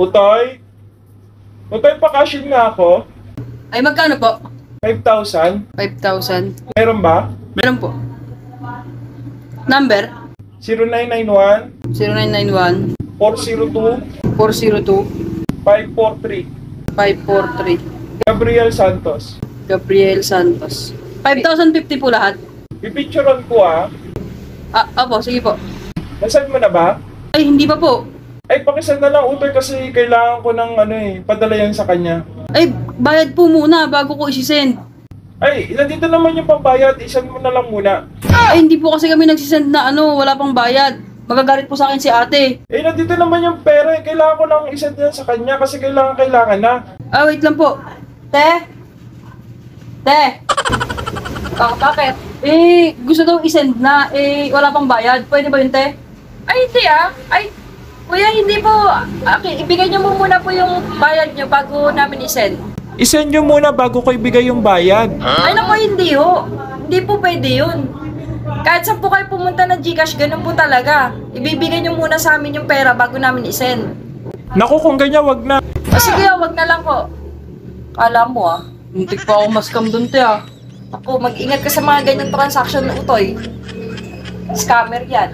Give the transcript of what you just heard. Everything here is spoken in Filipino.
Utoy? Utoy, pakashin nga ako. Ay, magkano po? 5,000. 5,000. Meron ba? Meron po. Number? 0991 0991 402 402 543. 543. Gabriel Santos. Gabriel Santos. 5,050 po lahat. Pipicturean ko ah. Opo, sige po. Nasend mo na ba? Ay, hindi pa po. Ay, pakisend na lang, Utoy, kasi kailangan ko ng padala yan sa kanya. Ay, bayad po muna bago ko isi-send. Ay, nandito naman yung pambayad. Isend mo na lang muna. Ay, hindi po kasi kami nagsisend na wala pang bayad. Magagalit po sa akin si ate. Eh, nandito naman yung pera. Kailangan ko lang isend yan sa kanya kasi kailangan na. Ah, wait lang po. Te? Te? Oh, bakit? Eh, gusto daw isend na. Eh, wala pang bayad. Pwede ba yun, te? Ay, hindi ah. Ay, kuya, hindi po. Okay, ibigay niyo mo muna po yung bayad niyo bago namin isend. Isend nyo muna bago ko ibigay yung bayad. Ay, naku, hindi ho. Hindi po pwede yun. Kahit saan po kayo pumunta ng GCash, ganun po talaga. Ibibigay niyo muna sa amin yung pera bago namin isend. Naku, kung ganyan, wag na. O sige, wag na lang po. Kala mo ah. Muntik pa ako mascam dun, te Ako, mag-ingat ka sa mga ganyang transaction na utoy. Scammer yan.